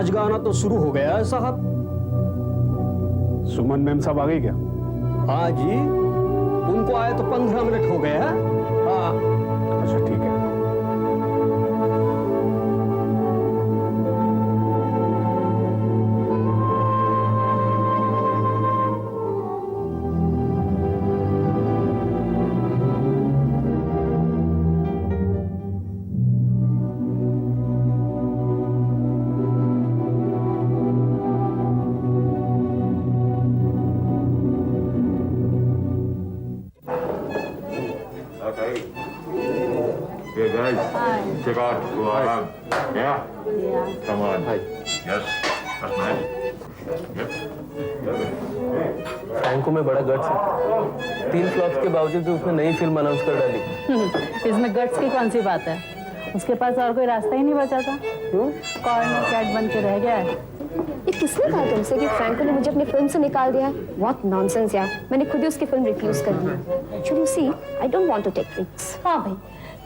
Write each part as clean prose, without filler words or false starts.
नाच गाना तो शुरू हो गया है साहब। सुमन मैम साहब आ गई क्या? हाँ जी, उनको आए तो 15 मिनट हो गए हैं। हाँ अच्छा ठीक है। Okay. Yeah, guys. Hi. Check out who I am. Yeah? Yeah. Come on. Hi. Yes. That's nice. Yep. Franco में बड़ा गट्स है। 3 फ्लॉप्स के बावजूद भी उसने नई फिल्म अनाउंस कर डाली। इसमें गट्स की कौन सी बात है? उसके पास और कोई रास्ता ही नहीं बचा था। क्यों? कॉर्नर कैट बन के रह गया है। ये किसने कहा तुमसे कि फ्रैंको ने मुझे अपनी फिल्म से निकाल दिया है? What nonsense यार! मैंने खुद ही उसकी फिल्म रिफ्यूज कर दी। Actually, you see, I don't want to take risks. हाँ भाई,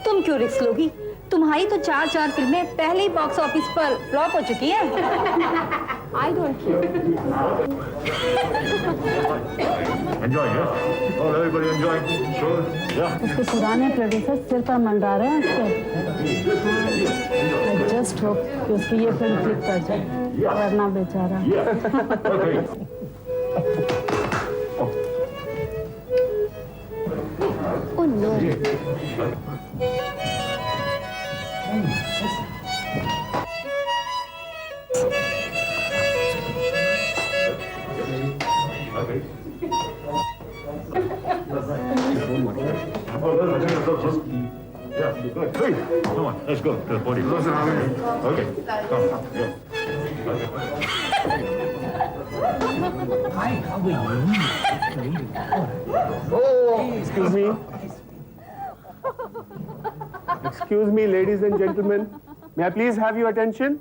तुम क्यों रिस्क लोगी? तुम्हारी तो 4 फिल्में पहले ही बॉक्स ऑफिस पर फ्लॉप हो चुकी हैं। I don't care. Enjoy, yeah? Oh, everybody enjoy? Sure. Yeah. उसके पुराने प्रोड्यूसर सिर पर मंडरा रहे हैं उसके। I just hope कि उसकी ये फिल्म क्लिक कर जाए, वरना बेचारा। Okay. Oh no. Okay. Yeah, good. Hey, come on, let's go to the podium. Okay, come. Yeah. Excuse me. Excuse me, ladies and gentlemen. May I please have your attention?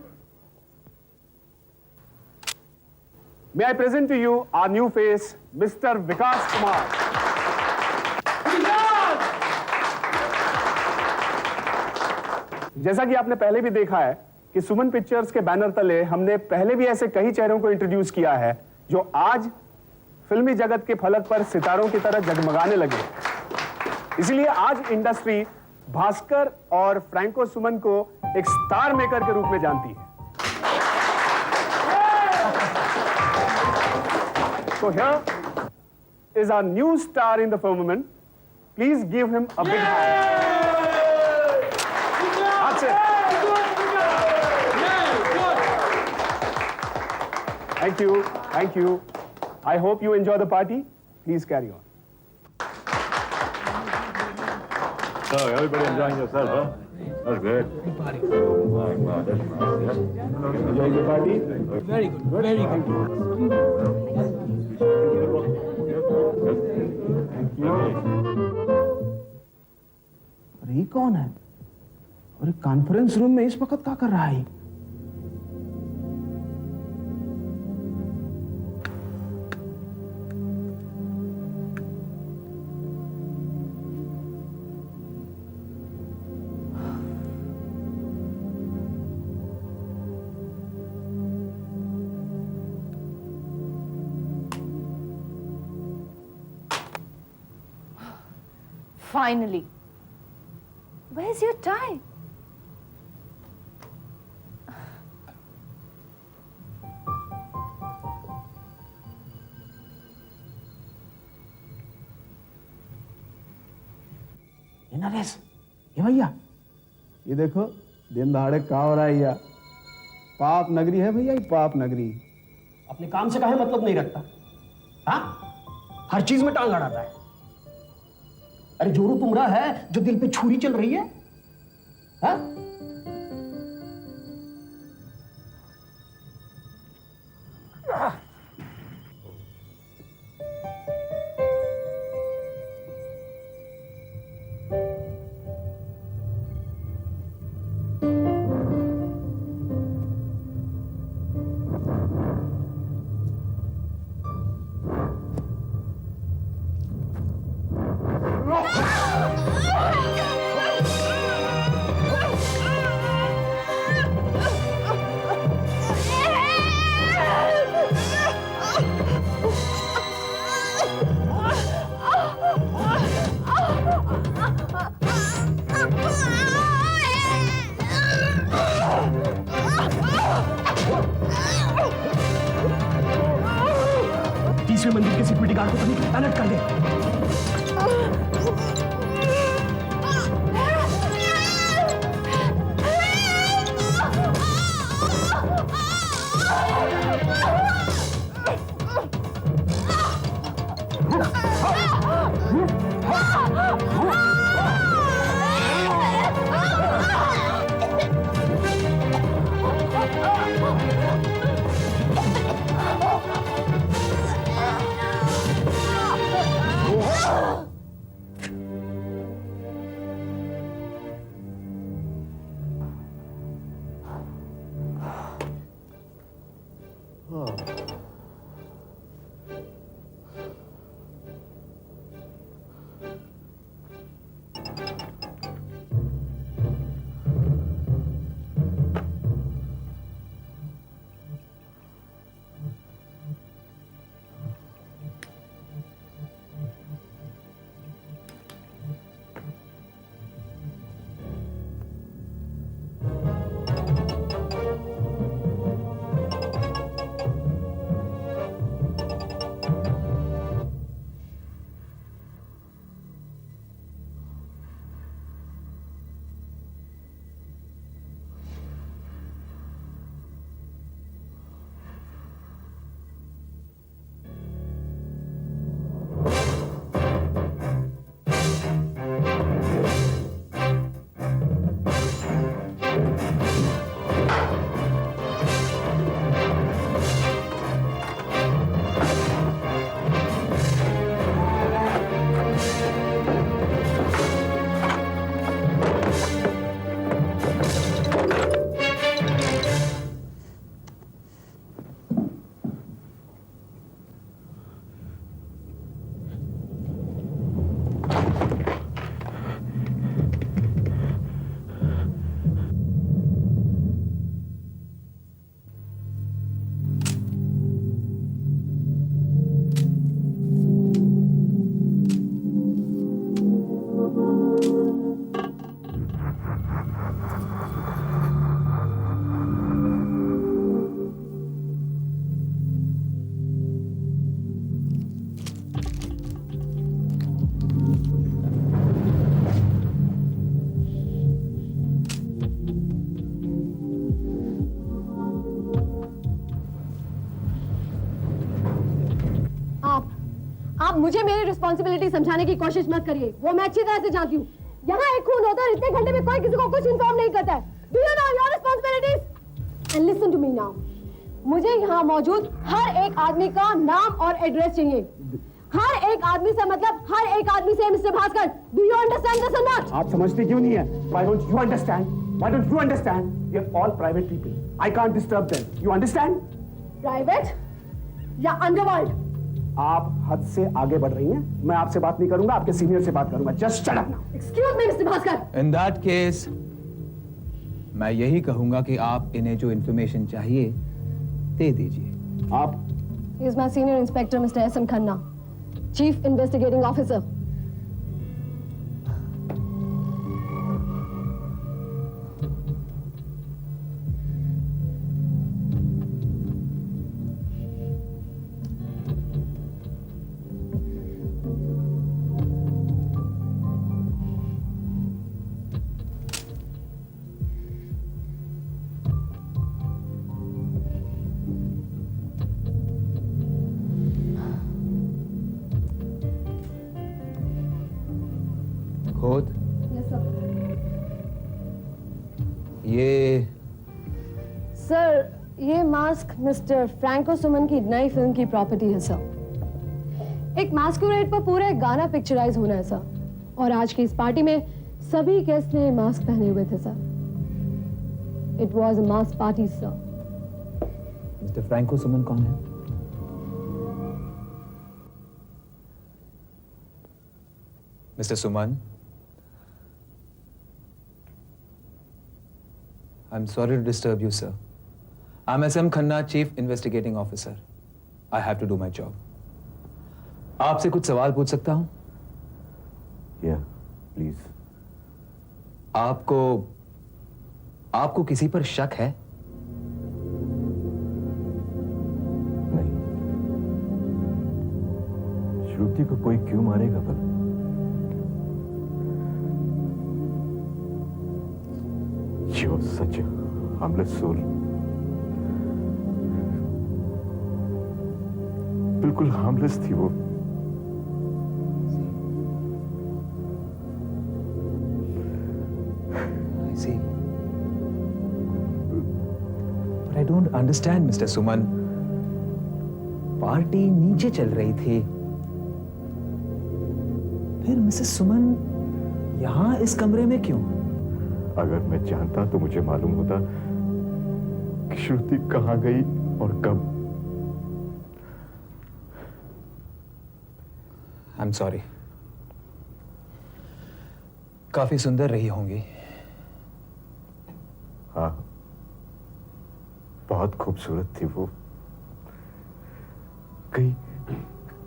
May I present to you our new face, Mr. Vikas Kumar. जैसा कि आपने पहले भी देखा है कि सुमन pictures के banner तले हमने पहले भी ऐसे कई चेहरों को इंट्रोड्यूस किया है जो आज फिल्मी जगत के फलक पर सितारों की तरह जगमगाने लगे। इसलिए आज इंडस्ट्री भास्कर और फ्रैंको सुमन को एक स्टार मेकर के रूप में जानती है। So here is our new star in the firmament. Please give him a big hand. That's it. Thank you. Thank you. I hope you enjoy the party. Please carry on. So, everybody enjoying yourself, huh? That's good. Good party. Wow, that's nice. Yeah. Enjoy the party. Very good. Very good. अरे ये कौन है? अरे conference room में इस वक्त क्या कर रहा है? Finally. Where's your tie? ये नरेश, ये भैया, ये देखो दिन दहाड़े का हो रहा है यार। पाप नगरी है भैया, ये पाप नगरी। अपने काम से काहे मतलब नहीं रखता? हाँ, हर चीज में टांग अड़ाता है। अरे जोरू तुमरा है जो दिल पे छुरी चल रही है। हाँ? दूसरे मंदिर के सिक्योरिटी गार्ड को कभी अलर्ट कर दे। आप मुझे मेरी रिस्पॉन्सिबिलिटी समझाने की कोशिश मत करिए, वो मैं अच्छी तरह से जानती हूँ। यहाँ एक खून होता है, इतने घंटे में कोई किसी को कुछ इन्फॉर्म नहीं करता है। Do you know your responsibilities? And listen to me now, मुझे यहाँ मौजूद हर एक आदमी का नाम और एड्रेस चाहिए। हर एक आदमी से मतलब हर एक आदमी से mister Bhaskar. Do you understand this और नॉट? आप समझते क्यों नहीं है? Why don't you understand? Why don't you understand? We are all private people. I can't disturb them. You understand? Private या अंडरवर्ल्ड? आप हद से आगे बढ़ रही हैं। मैं आपसे बात नहीं करूंगा, आपके सीनियर से बात करूंगा। Just shut up now. Excuse me mister Bhaskar. In that case मैं यही कहूंगा कि आप इन्हें जो इंफॉर्मेशन चाहिए दे दीजिए। आप He is my senior inspector, Mr. S.M. Khanna, Chief Investigating Officer. खोद Yes, sir. ये सर, ये मास्क मिस्टर फ्रैंको सुमन की नई फिल्म की प्रॉपर्टी है सर। एक मास्कुरेड पर पूरा एक गाना पिक्चराइज होना है सर, और आज की इस पार्टी में सभी गेस्ट ने मास्क पहने हुए थे sir. It was a mask party sir. Mister Franco Suman कौन है? Mister Suman, I'm sorry to disturb you, sir. I'm S.M. Khanna, Chief Investigating Officer. I have to do my job. आपसे कुछ सवाल पूछ सकता हूं? Yeah, please. आपको किसी पर शक है? नहीं। श्रुति को कोई क्यों मारेगा भला? She was such a harmless soul. बिल्कुल harmless थी वो. I see. But I don't understand, Mr. Suman. Party नीचे चल रही थी. फिर मिसेस सुमन यहां इस कमरे में क्यों? अगर मैं जानता तो मुझे मालूम होता कि श्रुति कहां गई और कब. I'm sorry. काफी सुंदर रही होंगी. हाँ, बहुत खूबसूरत थी वो.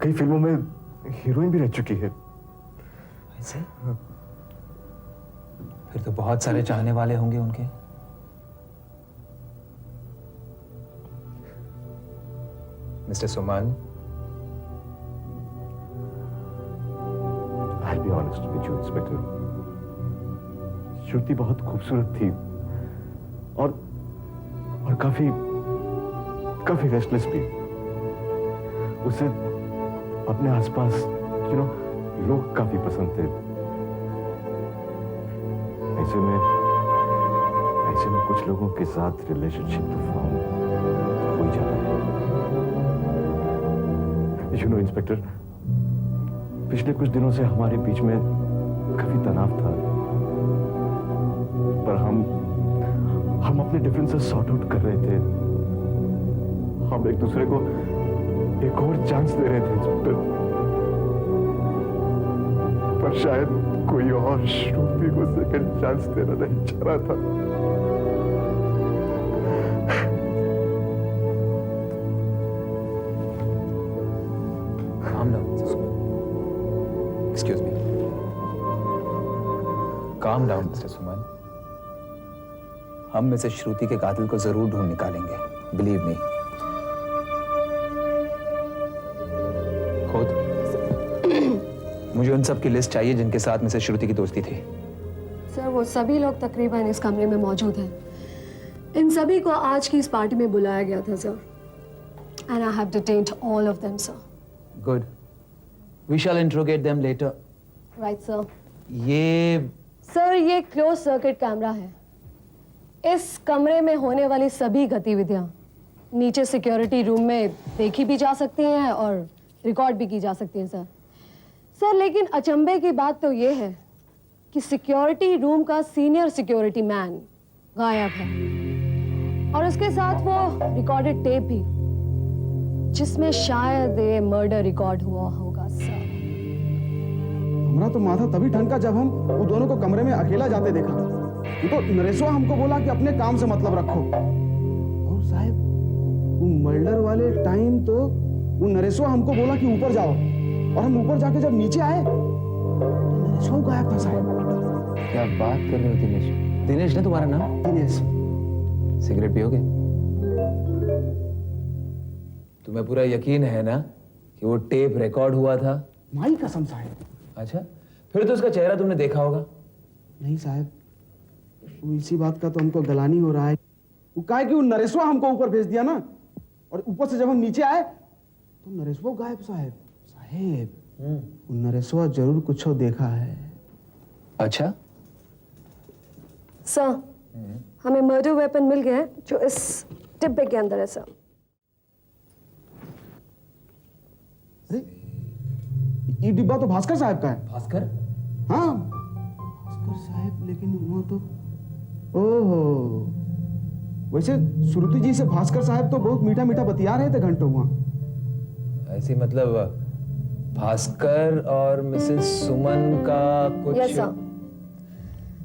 कई फिल्मों में हीरोइन भी रह चुकी है. ऐसे? फिर तो बहुत सारे चाहने वाले होंगे उनके. Mister Suman, I'll be honest with you, inspector. Shruti बहुत खूबसूरत थी और काफी रेस्टलेस भी. उसे अपने आसपास लोग काफी पसंद थे. ऐसे में कुछ लोगों के साथ रिलेशनशिप तो फॉर्म हो ही जाता है. इंस्पेक्टर, पिछले कुछ दिनों से हमारे बीच में काफी तनाव था, पर हम अपने डिफरेंसेस सॉर्ट आउट कर रहे थे. हम एक दूसरे को एक और चांस दे रहे थे इंस्पेक्टर. पर शायद कोई और श्रुति को सेकंड चांस देना नहीं चाह रहा था. Calm down, Mr. Suman. Excuse me. Calm down, Mr. Suman. हम में से श्रुति के कातिल को जरूर ढूंढ निकालेंगे. Believe me. खुद मुझे उन सब की लिस्ट चाहिए जिनके साथ में से श्रुति की दोस्ती थी. सर वो सभी लोग तकरीबन इस कमरे में मौजूद हैं. इन सभी को आज की इस पार्टी में बुलाया गया था sir. And I have detained all of them sir. Good. We shall interrogate them later. Right sir. ये ये क्लोज सर्किट कैमरा है. इस कमरे में होने वाली सभी गतिविधियां नीचे सिक्योरिटी रूम में देखी भी जा सकती हैं और रिकॉर्ड भी की जा सकती हैं सर. लेकिन अचंभे की बात तो ये है कि सिक्योरिटी रूम का सीनियर सिक्योरिटी मैन गायब है और उसके साथ वो रिकॉर्डेड टेप भी जिसमें शायद ये मर्डर रिकॉर्ड हुआ होगा सर. हमारा तो माथा तभी ठनका जब हम वो दोनों को कमरे में अकेला जाते देखा. ये तो नरेशवा हमको बोला कि अपने काम से मतलब रखो. और साहब वो मर्डर वाले टाइम तो वो नरेशवा हमको बोला कि ऊपर जाओ और हम ऊपर जाके जब नीचे आए तो नरेशवा गायब था साहब. क्या बात कर रहे हो दिनेश? दिनेश ना तुम्हारा नाम? दिनेश. सिगरेट पियोगे? तुम्हें पूरा यकीन है ना कि वो टेप रिकॉर्ड हुआ था? माई कसम साहब. अच्छा, फिर तो उसका चेहरा तुमने देखा होगा. नहीं साहब, वो इसी बात का तो हमको गलानी हो रहा है. वो कहा कि वो नरेशवा हमको ऊपर भेज दिया ना और ऊपर से जब हम नीचे आए तो नरेशवा गायब साहब. वो नरेशवा जरूर कुछ देखा है. अच्छा, सर हमें मर्डर वेपन मिल गया है जो इस डिब्बे के अंदर है सर. अरे ये डिब्बा तो भास्कर साहब का है. भास्कर? हाँ भास्कर साहब, लेकिन वो तो ओहो, वैसे श्रुति जी से भास्कर साहब तो बहुत मीठा मीठा बतिया रहे थे घंटों वहां. ऐसी मतलब भास्कर और मिसेस सुमन का कुछ? Yes sir.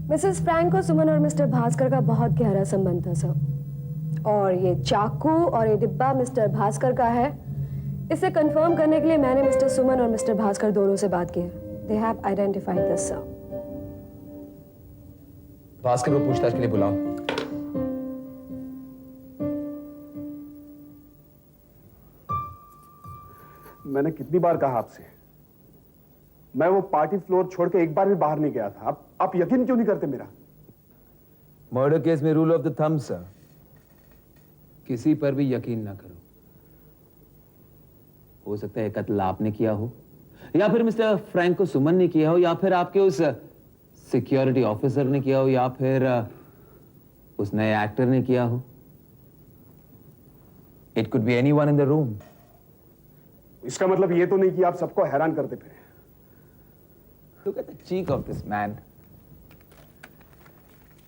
मिसेस फ्रैंक और सुमन और मिस्टर भास्कर का बहुत गहरा संबंध था सर. और ये चाकू और ये डिब्बा मिस्टर भास्कर का है. इसे कंफर्म करने के लिए मैंने मिस्टर सुमन और मिस्टर भास्कर दोनों से बात की है. They have identified this sir. Bhaskar को पूछताछ के लिए बुलाओ. मैंने कितनी बार कहा आपसे मैं वो पार्टी फ्लोर छोड़ के एक बार भी बाहर नहीं गया था। आप यकीन क्यों नहीं करते मेरा? मर्डर केस में rule of the thumb sir, किसी पर भी यकीन ना करो। हो सकता है कत्ल आपने किया हो, या फिर मिस्टर फ्रैंको सुमन ने किया हो, या फिर आपके उस सिक्योरिटी ऑफिसर ने किया हो, या फिर उस नए एक्टर ने किया हो। It could be anyone in the room. इसका मतलब ये तो नहीं कि आप सबको हैरान करते फिरे। Look at the cheek of this man.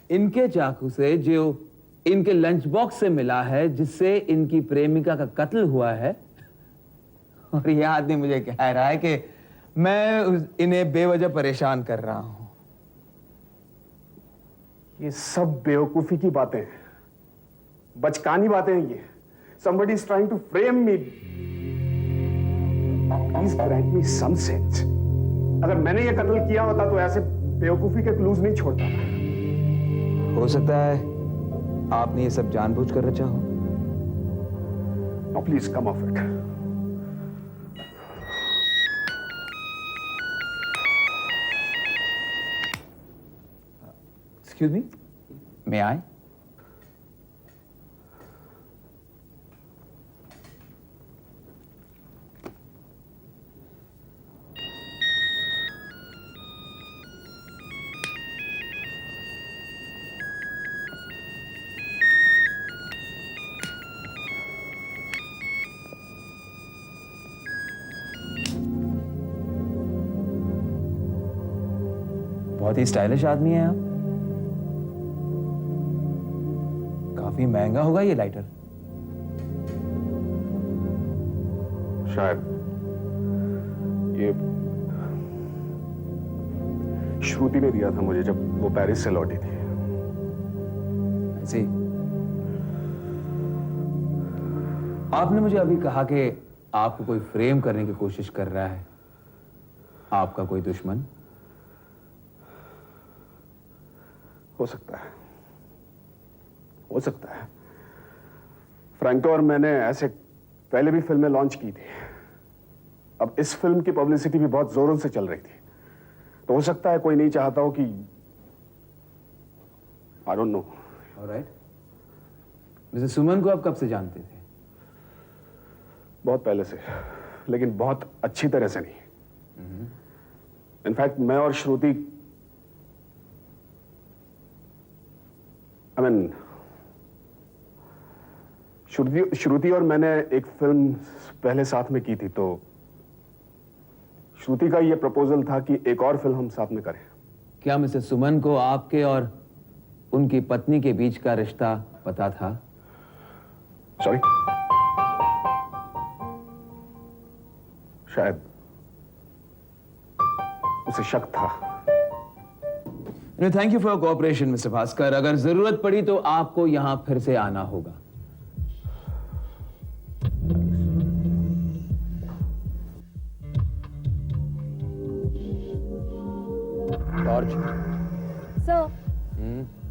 इनके चाकू से जो इनके लंच बॉक्स से मिला है, जिससे इनकी प्रेमिका का कत्ल हुआ है, और ये आदमी मुझे कह रहा है कि मैं इन्हें बेवजह परेशान कर रहा हूं। ये सब बेवकूफी की बातें हैं, बचकानी बातें हैं ये। Somebody is trying to frame me. Please grant me some sense. अगर मैंने ये कत्ल किया होता तो ऐसे बेवकूफी के क्लूज नहीं छोड़ता। हो सकता है आपने ये सब जानबूझ कर रचा हो। Now please come off it. Excuse me, may I? बहुत ही स्टाइलिश आदमी है आप। काफी महंगा होगा ये लाइटर। शायद ये श्रुति ने दिया था मुझे जब वो पेरिस से लौटी थी। ऐसे आपने मुझे अभी कहा कि आपको कोई फ्रेम करने की कोशिश कर रहा है, आपका कोई दुश्मन। हो सकता है, हो सकता है। फ्रैंको और मैंने ऐसे पहले भी फिल्में लॉन्च की थी। अब इस फिल्म की पब्लिसिटी भी बहुत जोरों से चल रही थी, तो हो सकता है कोई नहीं चाहता हो कि I don't know. Alright. Mister Suman को आप कब से जानते थे? बहुत पहले से, लेकिन बहुत अच्छी तरह से नहीं। इनफैक्ट मैं और श्रुति, श्रुति और मैंने एक फिल्म पहले साथ में की थी, तो श्रुति का ये प्रपोजल था कि एक और फिल्म हम साथ में करें। क्या मिस्टर सुमन को आपके और उनकी पत्नी के बीच का रिश्ता पता था? सॉरी, शायद उसे शक था। Thank you for your cooperation mister Bhaskar. अगर जरूरत पड़ी तो आपको यहां फिर से आना होगा। टॉर्च। सर,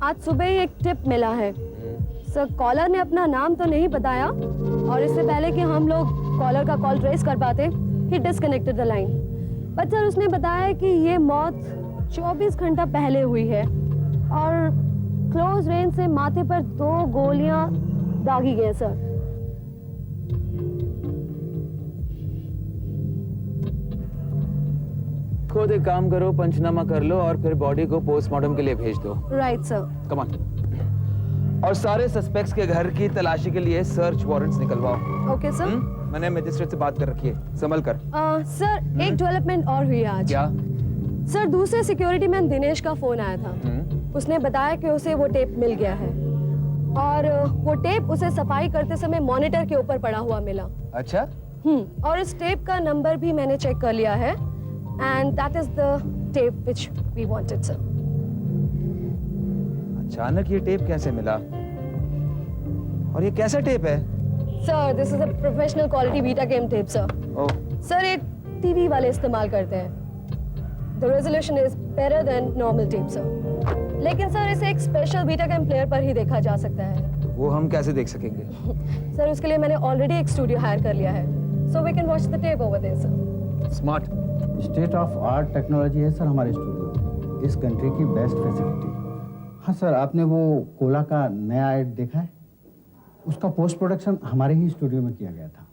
आज सुबह ही एक टिप मिला है। सर, कॉलर ने अपना नाम तो नहीं बताया, और इससे पहले कि हम लोग कॉलर का कॉल ट्रेस कर पाते, ही disconnected the line. But sir, उसने बताया कि ये मौत 24 घंटा पहले हुई है, और क्लोज रेंज से माथे पर 2 गोलियां दागी गई सर। खुद एक काम करो, पंचनामा कर लो और फिर बॉडी को पोस्टमार्टम के लिए भेज दो। Right sir. Come on. और सारे सस्पेक्ट्स के घर की तलाशी के लिए सर्च वारंट्स निकलवाओ। Okay sir. मैंने मजिस्ट्रेट से बात कर रखी है, संभल कर। सर, एक डेवलपमेंट और हुई आज। क्या? सर, दूसरे सिक्योरिटी मैन दिनेश का फोन आया था। उसने बताया कि उसे वो टेप मिल गया है, और वो टेप उसे सफाई करते समय मॉनिटर के ऊपर पड़ा हुआ मिला। अच्छा। और इस टेप का नंबर भी मैंने चेक कर लिया है, and that is the tape which we wanted sir. अचानक ये टेप कैसे मिला? और ये कैसा टेप है? Sir, this is a professional quality beta game tape sir. Oh. Sir, ये टीवी वाले इस्तेमाल करते हैं। The resolution is better than normal tape sir. लेकिन सर, इसे एक स्पेशल बीटा गेम प्लेयर पर ही देखा जा सकता है। वो हम कैसे देख सकेंगे? सर, उसके लिए मैंने ऑलरेडी एक स्टूडियो हायर कर लिया है, so we can watch the tape over there sir. Smart. State of art technology है सर हमारे स्टूडियो में, इस कंट्री की बेस्ट फैसिलिटी। हाँ सर, आपने वो कोला का नया ऐड देखा है? उसका पोस्ट प्रोडक्शन हमारे ही स्टूडियो में किया गया था।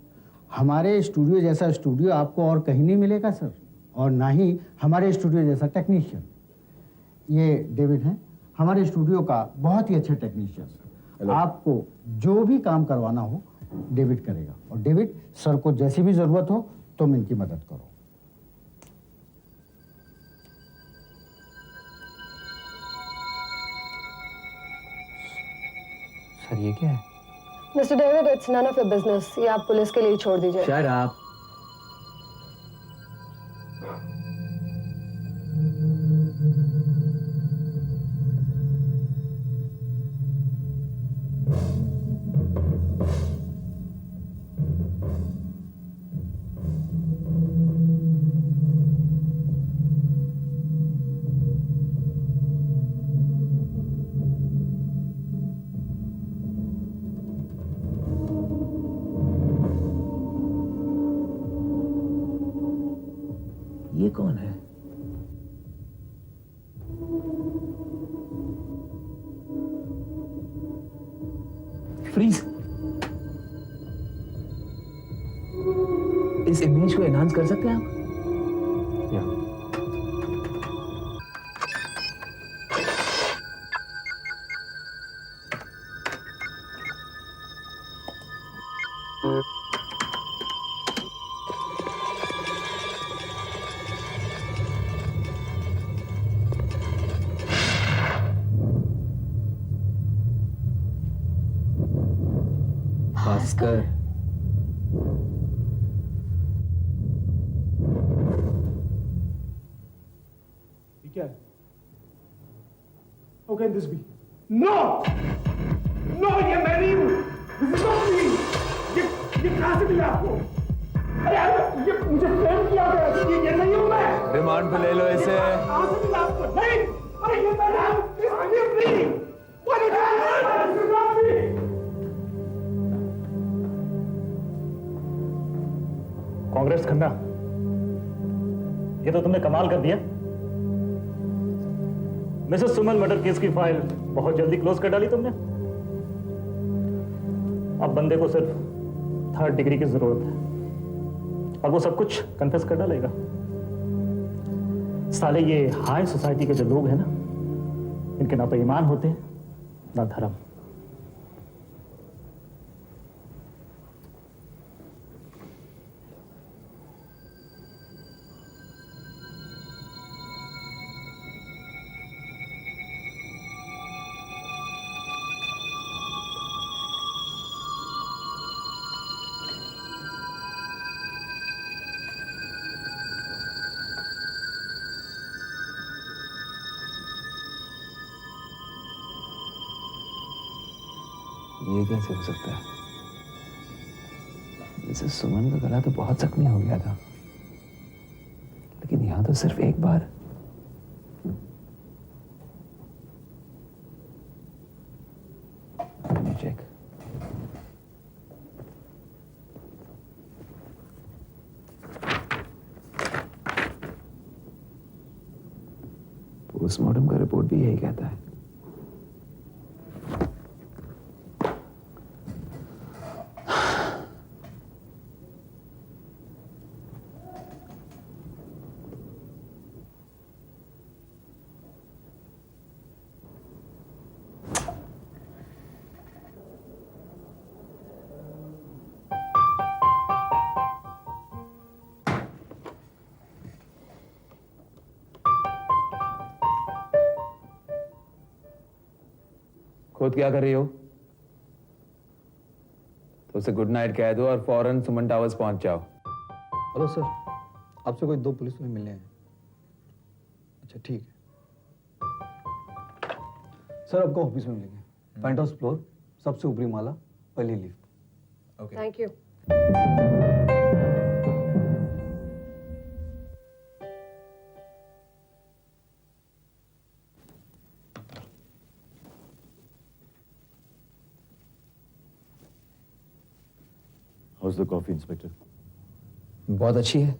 हमारे स्टूडियो जैसा स्टूडियो आपको और कहीं नहीं मिलेगा सर, और ना ही हमारे स्टूडियो जैसा टेक्नीशियन। ये डेविड हैं, हमारे स्टूडियो का बहुत ही अच्छे टेक्नीशियन। आपको जो भी काम करवाना हो डेविड करेगा, और डेविड सर को जैसी भी जरूरत हो तुम इनकी मदद करो। सर ये क्या है? Mister David, it's none of your business. ये आप पुलिस के लिए छोड़ दीजिए। Shut up. ये कौन है? फ्रीज। इस इमेज को एनहांस कर सकते हैं आप? भास्कर। क्या है? How can this be? No! No, ये मैं नहीं हूँ। This is not me. ये कहाँ से मिला आपको? अरे ये मुझे फ्रेम किया गया। ये नहीं हूँ मैं। रिमांड पे ले लो इसे। कहाँ से मिला आपको? नहीं। अरे ये मैं नहीं हूँ। This is me. What did I do? This is not me. Congress Khanna, ये तो तुमने कमाल कर दिया। मिसेस सुमन मर्डर केस की फाइल बहुत जल्दी क्लोज कर डाली तुमने। अब बंदे को सिर्फ 3rd डिग्री की जरूरत है और वो सब कुछ कन्फेस कर डालेगा। साले ये हाई सोसाइटी के जो लोग हैं ना, इनके ना तो ईमान होते हैं ना धर्म। ये कैसे हो सकता है? मिसेस सुमन का गला तो बहुत जख्मी हो गया था, लेकिन यहां तो सिर्फ एक बार। चेक। पोस्टमार्टम का रिपोर्ट भी यही कहता है। खुद क्या कर रही हो? तो उसे गुड नाइट कह दो और फौरन सुमन टावर्स पहुंच जाओ। हेलो सर, आपसे कोई 2 पुलिस में मिलने हैं। अच्छा ठीक है सर, आपको ऑफिस में मिलेंगे। पेंट हाउस फ्लोर, सबसे ऊपरी माला, पहली lift. Okay. Thank you. How's the coffee, Inspector? बहुत अच्छी है।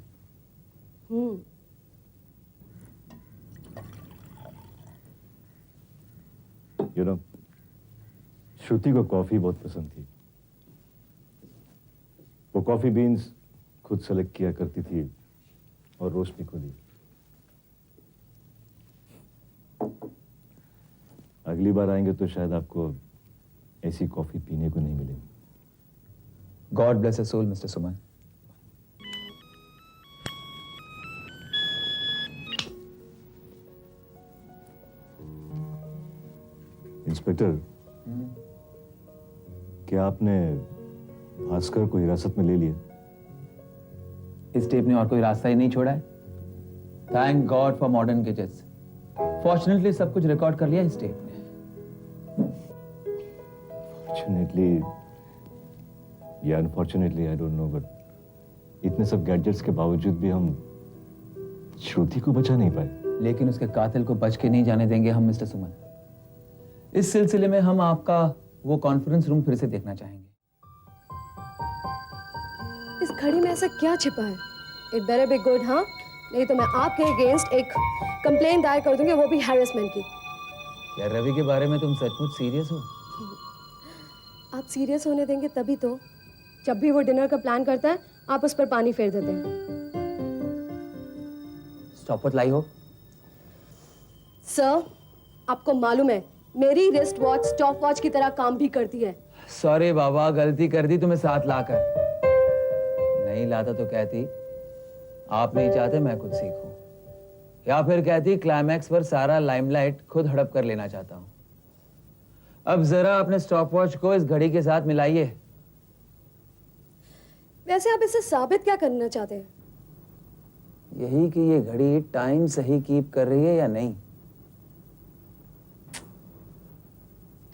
श्रुति को कॉफी बहुत पसंद थी। वो कॉफी बीन्स खुद सेलेक्ट किया करती थी और रोस्ट भी खुद ही। अगली बार आएंगे तो शायद आपको ऐसी कॉफी पीने को नहीं मिलेगी। God bless your soul mister Suman. Inspector, क्या आपने भास्कर को हिरासत में ले लिया? इस टेप ने और कोई रास्ता ही नहीं छोड़ा है। Thank God for modern gadgets. Fortunately सब कुछ रिकॉर्ड कर लिया इस टेप ने। फॉर्चुनेटली या unfortunately I don't no, but इतने सब गैजेट्स के बावजूद भी हम श्रुति को बचा नहीं पाए। लेकिन उसके कातिल को बच के नहीं जाने देंगे हम मिस्टर सुमन। इस सिलसिले में हम आपका वो कॉन्फ्रेंस रूम फिर से देखना चाहेंगे। इस घड़ी में ऐसा क्या छिपा है? इट बेटर बी गुड, हाँ? नहीं तो मैं आपके अगेंस्ट एक कंप्लेन दायर कर दूंगी, वो भी हैरेसमेंट की। क्या रवि के बारे में तुम सचमुच सीरियस हो? आप सीरियस होने देंगे तभी तो। जब भी वो डिनर का प्लान करता है आप उस पर पानी फेर देते हैं। स्टॉपवॉच लाई हो? सर, आपको मालूम है मेरी रिस्ट वॉच स्टॉप वॉच की तरह काम भी करती है। सॉरी बाबा, गलती कर दी तुम्हें साथ लाकर। नहीं लाता तो कहती आप नहीं चाहते मैं खुद सीखूं, या फिर कहती क्लाइमैक्स पर सारा लाइमलाइट खुद हड़प कर लेना चाहता हूं। अब जरा अपने स्टॉपवॉच को इस घड़ी के साथ मिलाइए। वैसे आप इससे साबित क्या करना चाहते हैं? यही कि ये घड़ी टाइम सही कीप कर रही है या नहीं।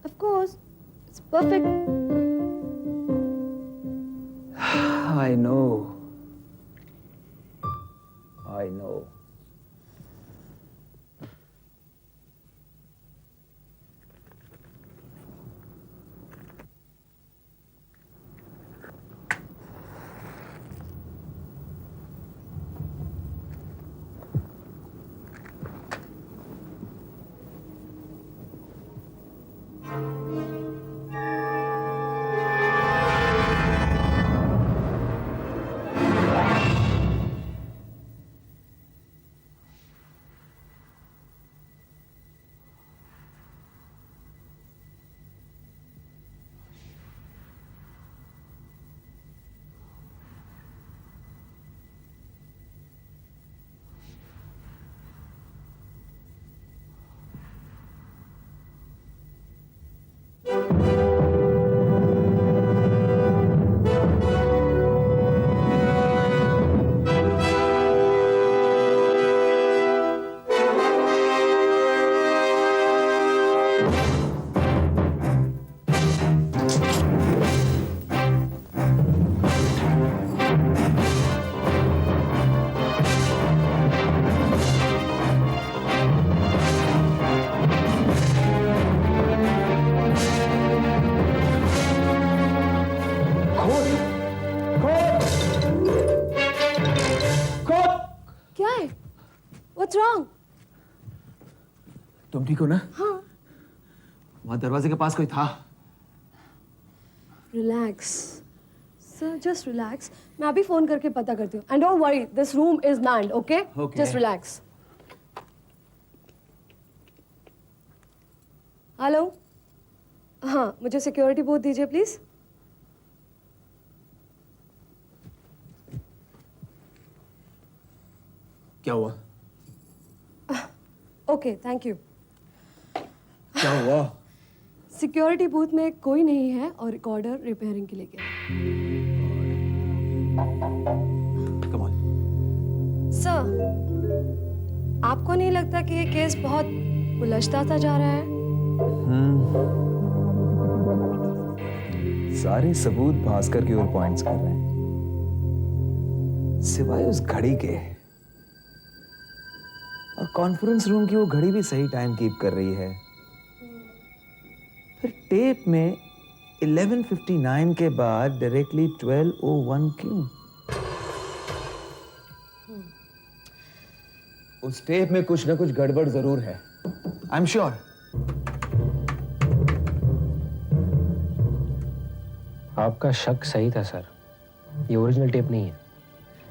Of course, it's perfect. I know. I know. What's wrong? तुम ठीक हो ना? हाँ। वहां दरवाजे के पास कोई था? Relax. Sir, just relax. मैं अभी फोन करके पता करती हूँ. And don't worry, this room is manned, okay? Okay. Just relax. Hello. हाँ, मुझे सिक्योरिटी बूथ दीजिए प्लीज. क्या हुआ? Okay, thank you. क्या हुआ? सिक्योरिटी बूथ में कोई नहीं है और रिकॉर्डर रिपेयरिंग के लिए गया. Come on. सर, आपको नहीं लगता कि ये केस बहुत उलझता सा जा रहा है? सारे सबूत भास्कर की ओर पॉइंट्स कर रहे हैं, सिवाय उस घड़ी के। और कॉन्फ्रेंस रूम की वो घड़ी भी सही टाइम कीप कर रही है। फिर टेप में 11:59 के बाद डायरेक्टली 12:01 क्यों? उस टेप में कुछ ना कुछ गड़बड़ जरूर है। I am sure. आपका शक सही था सर, ये ओरिजिनल टेप नहीं है।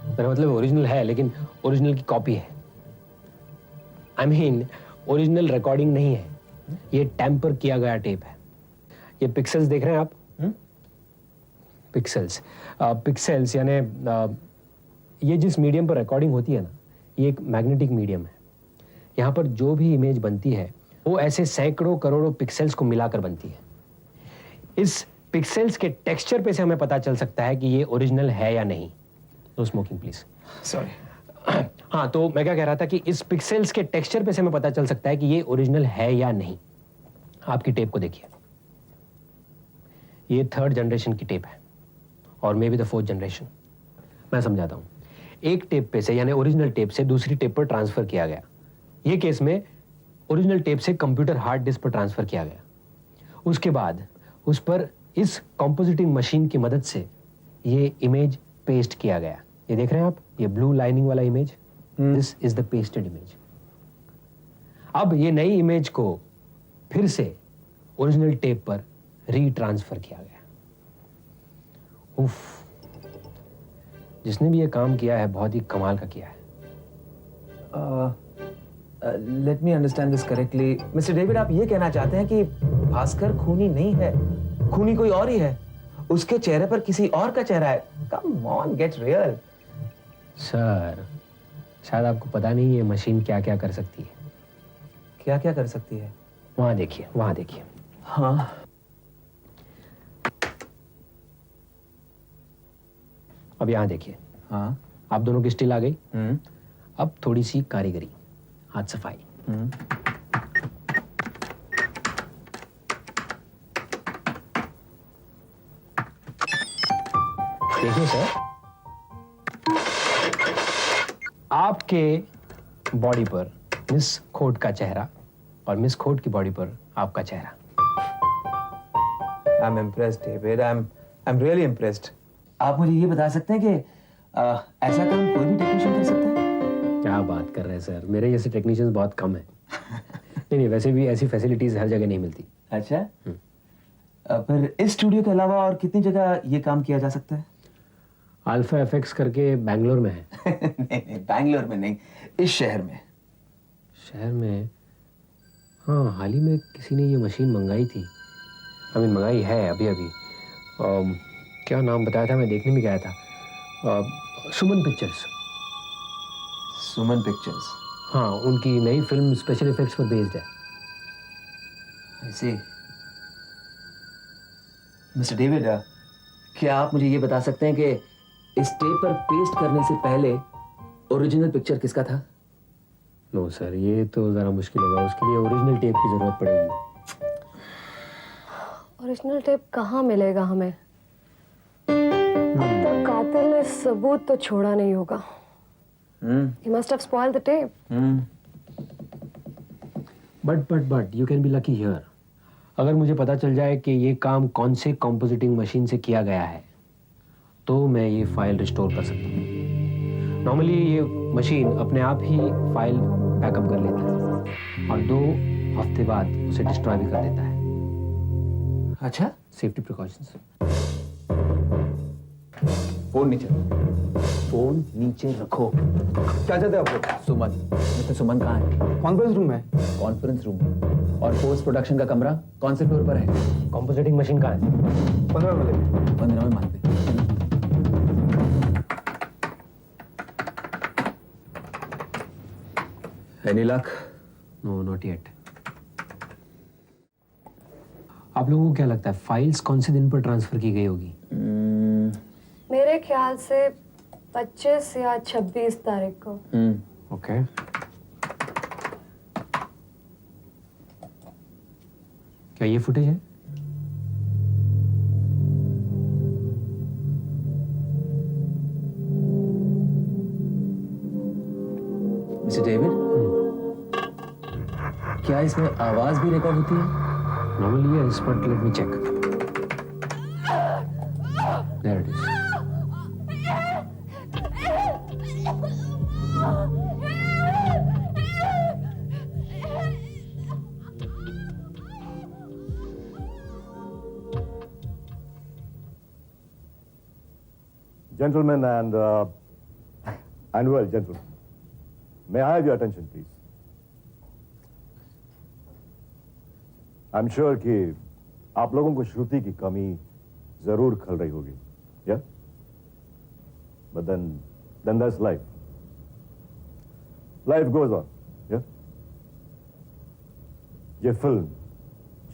मेरा मतलब ओरिजिनल है लेकिन ओरिजिनल की कॉपी है। आई मीन ओरिजिनल रिकॉर्डिंग नहीं है, ये टेम्पर किया गया टेप है। ये पिक्सेल्स देख रहे हैं आप? पिक्सेल्स, पिक्सेल्स यानी ये जिस मीडियम पर रिकॉर्डिंग होती है ना, ये एक मैग्नेटिक मीडियम है। यहाँ पर जो भी इमेज बनती है वो ऐसे सैकड़ों करोड़ों पिक्सेल्स को मिलाकर बनती है। इस पिक्सेल्स के टेक्सचर पे से हमें पता चल सकता है कि ये ओरिजिनल है या नहीं। No smoking please. सॉरी। हाँ, तो मैं क्या कह रहा था कि इस पिक्सेल्स के टेक्सचर पे से हमें पता चल सकता है कि ये ओरिजिनल है या नहीं। आपकी टेप को देखिए, ये 3rd जनरेशन की टेप है और may be the 4th generation. मैं समझाता हूँ। एक टेप पे से यानी ओरिजिनल टेप से दूसरी टेप पर ट्रांसफर किया गया। ये केस में ओरिजिनल टेप से कंप्यूटर हार्ड डिस्क पर ट्रांसफर किया गया। उसके बाद उस पर इस कंपोजिटिंग मशीन की मदद से ये इमेज पेस्ट किया गया। ये देख रहे हैं आप, ये ब्लू लाइनिंग वाला image, this is the pasted image. अब ये नई इमेज को फिर से ओरिजिनल टेप पर रीट्रांसफर किया गया। उफ, जिसने भी ये काम किया है बहुत ही कमाल का किया है। Let me understand this correctly. Mister David, आप ये कहना चाहते हैं कि भास्कर खूनी नहीं है, खूनी कोई और ही है, उसके चेहरे पर किसी और का चेहरा है। Come on, get real. Sir, शायद आपको पता नहीं ये मशीन क्या क्या कर सकती है। क्या क्या कर सकती है? वहां देखिए, वहां देखिए। हाँ, अब यहां देखिए। हाँ, आप दोनों की स्टिल आ गई। अब थोड़ी सी कारीगरी, हाथ सफाई। देखिए सर, आपके बॉडी पर मिस खोट का चेहरा और मिस खोट की बॉडी पर आपका चेहरा। I am impressed David, I am really impressed. आप मुझे ये बता सकते हैं कि ऐसा काम कोई भी टेक्नीशियन कर सकता है? क्या बात कर रहे हैं सर, मेरे जैसे टेक्नीशियंस बहुत कम है। नहीं, वैसे भी ऐसी फैसिलिटीज हर जगह नहीं मिलती। अच्छा, फिर इस स्टूडियो के अलावा और कितनी जगह ये काम किया जा सकता है? अल्फा एफएक्स करके बैंगलोर में है। नहीं, बैंगलोर में नहीं, इस शहर में। शहर में? हाँ, हाल ही में किसी ने ये मशीन मंगाई थी। मंगाई है अभी अभी। क्या नाम बताया था, मैं देखने भी गया था। सुमन पिक्चर्स। सुमन पिक्चर्स? हाँ, उनकी नई फिल्म स्पेशल इफेक्ट्स पर बेस्ड है। I see. मिस्टर डेविड, क्या आप मुझे ये बता सकते हैं कि इस टेप पर पेस्ट करने से पहले ओरिजिनल पिक्चर किसका था? नो सर, ये तो जरा मुश्किल होगा, उसके लिए ओरिजिनल टेप की जरूरत पड़ेगी। ओरिजिनल टेप कहाँ मिलेगा हमें? अब तक कातिल ने सबूत तो छोड़ा नहीं होगा। He must have spoiled the tape. But you can be lucky here. अगर मुझे पता चल जाए कि ये काम कौन से कंपोजिटिंग मशीन से किया गया है तो मैं ये फाइल रिस्टोर कर सकता हूँ। नॉर्मली ये मशीन अपने आप ही फाइल बैकअप कर लेता है और 2 हफ्ते बाद उसे डिस्ट्रॉय भी कर देता है। अच्छा, सेफ्टी प्रिकॉशंस। फोन नीचे रखो। फोन नीचे रखो। क्या चाहते हैं आप लोग? सुमन, मिस्टर सुमन कहाँ है? कॉन्फ्रेंस रूम में। कॉन्फ्रेंस रूम में। और पोस्ट प्रोडक्शन का कमरा कौन से फ्लोर पर है? कंपोजिटिंग मशीन कहाँ है? 15 में लेंगे। 15 में मानते। Any luck? No, not yet. आप लोगों को क्या लगता है फाइल्स कौन से दिन पर ट्रांसफर की गई होगी? मेरे ख्याल से 25 या 26 तारीख को। ओके। क्या ये फुटेज है? मिस्टर डेविड, क्या इसमें आवाज भी रिकॉर्ड होती है? Normally yes, but let me check. There it is. Gentlemen and well, gentlemen, may I have your attention, please? I'm sure कि आप लोगों को श्रुति की कमी जरूर खल रही होगी, yeah? But then that's life. Life goes on, yeah? ये फिल्म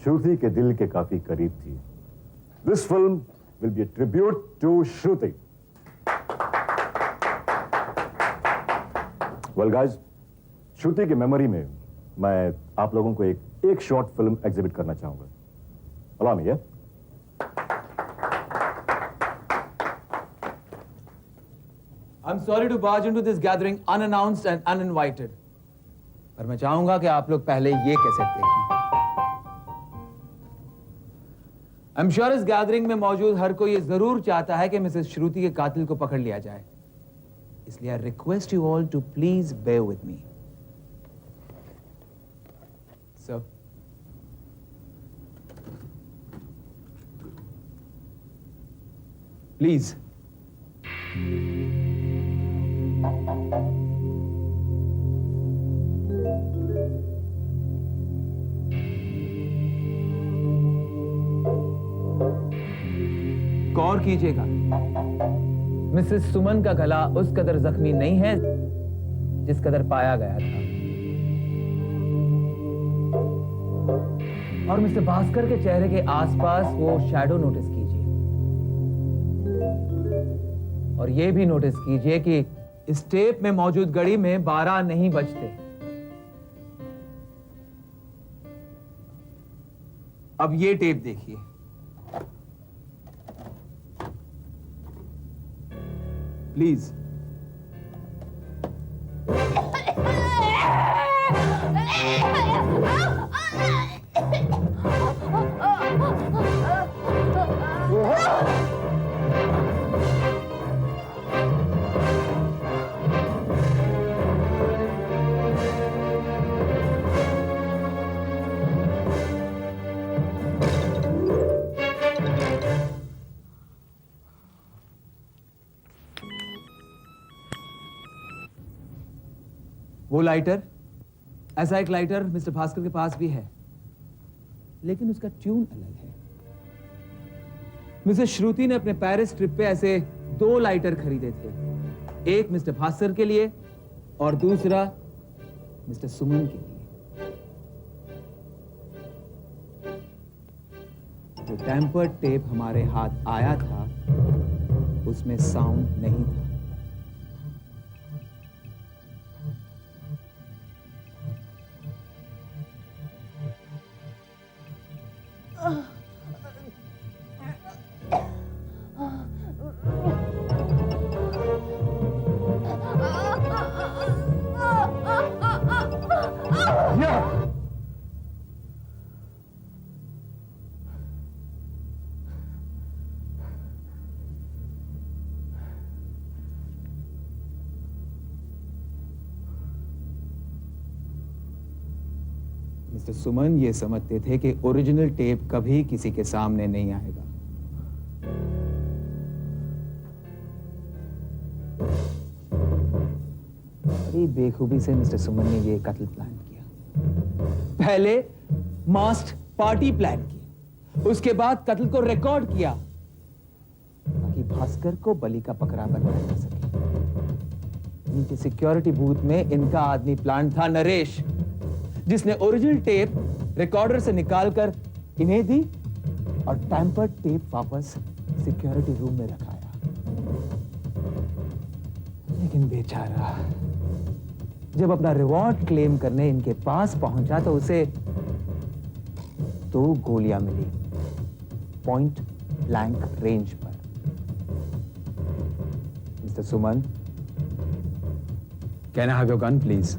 श्रुति के दिल के काफी करीब थी. This film will be a tribute to Shruti. Well, guys, श्रुति की मेमोरी में मैं आप लोगों को एक शॉर्ट फिल्म एग्जिबिट करना चाहूंगा. Allow me, yeah? I'm sorry to barge into this gathering unannounced and uninvited. पर मैं चाहूंगा कि आप लोग पहले ये कैसेट देखें. I'm sure इस गैदरिंग में मौजूद हर कोई ये जरूर चाहता है कि मिसेस श्रुति के कातिल को पकड़ लिया जाए. इसलिए I request you all to please bear with me. So, please. गौर कीजिएगा, मिसेस सुमन का गला उस कदर जख्मी नहीं है जिस कदर पाया गया था. और मिस्टर भास्कर के चेहरे के आसपास वो शैडो नोटिस कीजिए. और ये भी नोटिस कीजिए कि इस टेप में मौजूद घड़ी में 12 नहीं बजते. अब ये टेप देखिए. प्लीज. वो लाइटर, ऐसा एक लाइटर मिस्टर भास्कर के पास भी है, लेकिन उसका ट्यून अलग है. मिसेस श्रुति ने अपने पेरिस ट्रिप पे ऐसे 2 लाइटर खरीदे थे. एक मिस्टर भास्कर के लिए और दूसरा मिस्टर सुमन के लिए. जो टेम्पर्ड टेप हमारे हाथ आया था उसमें साउंड नहीं था. मिस्टर सुमन ये समझते थे कि ओरिजिनल टेप कभी किसी के सामने नहीं आएगा. बड़ी बेखूबी से मिस्टर सुमन ने ये कत्ल प्लान किया. पहले मास्ड पार्टी प्लान की, उसके बाद कत्ल को रिकॉर्ड किया ताकि भास्कर को बलि का बकरा बनाया जा सके. इनके सिक्योरिटी बूथ में इनका आदमी प्लान था नरेश, जिसने ओरिजिनल टेप रिकॉर्डर से निकालकर इन्हें दी और टेम्पर्ड टेप वापस सिक्योरिटी रूम में रखाया. लेकिन बेचारा जब अपना रिवॉर्ड क्लेम करने इनके पास पहुंचा तो उसे 2 गोलियां मिली पॉइंट ब्लैंक रेंज पर. Mister Suman, can I have your gun please?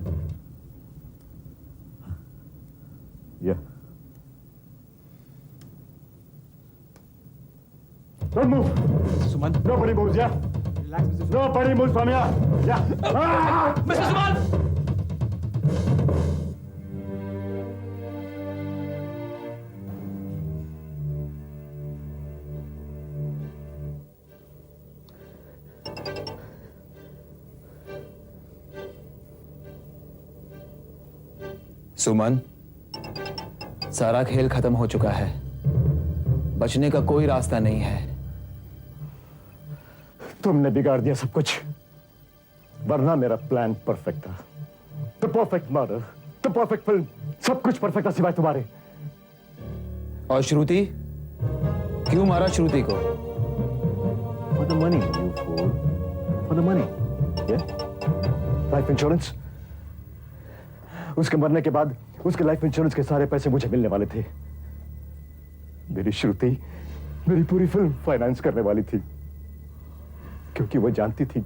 Yeah. Don't move. Suman. Nobody moves, yeah? Relax, Mr. Suman. Nobody moves from here. Yeah. Mr. Suman! सुमन, सारा खेल खत्म हो चुका है। बचने का कोई रास्ता नहीं है। तुमने बिगाड़ दिया सब कुछ, वरना मेरा प्लान परफेक्ट था। The perfect murder, the perfect film, सब कुछ परफेक्ट था सिवाय तुम्हारे। और श्रुति, क्यों मारा श्रुति को? For the money, you fool. For the money. Yeah? Life insurance. उसके मरने के बाद उसके लाइफ इंश्योरेंस के सारे पैसे मुझे मिलने वाले थे। मेरी श्रुति मेरी पूरी फिल्म फाइनेंस करने वाली थी, क्योंकि वो जानती थी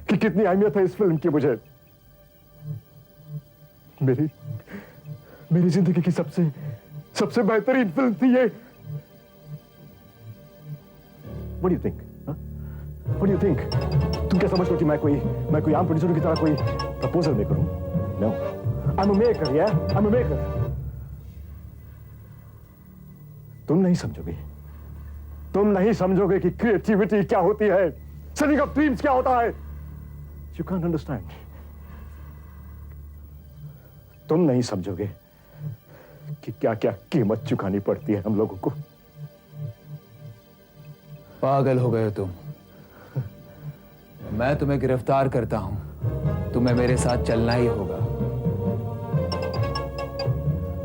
कि कितनी अहमियत है इस फिल्म की मुझे। मेरी जिंदगी की सबसे बेहतरीन फिल्म थी ये। What do you think? Huh? What do you think? तुम क्या समझते हो कि मैं कोई आम प्रोड्यूसर की तरह कोई प्रपोजल मेकर हूं? No. I'm a maker, yeah? I'm a maker. तुम नहीं समझोगे कि क्रिएटिविटी क्या होती है, सेलिंग ऑफ ड्रीम्स क्या होता है। You can't understand. तुम नहीं समझोगे कि क्या-क्या कीमत चुकानी पड़ती है हम लोगों को। पागल हो गए हो तुम। मैं तुम्हें गिरफ्तार करता हूं, तुम्हें मेरे साथ चलना ही होगा।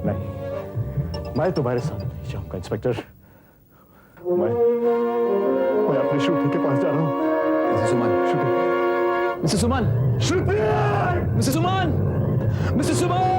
नहीं, मैं तुम्हारे साथ नहीं जाऊंगा इंस्पेक्टर। मैं अपनी श्रुति के पास जा रहा हूं। मिस्टर सुमन, मिस्टर सुमन, श्रुति! मिस्टर सुमन, मिस्टर सुमन।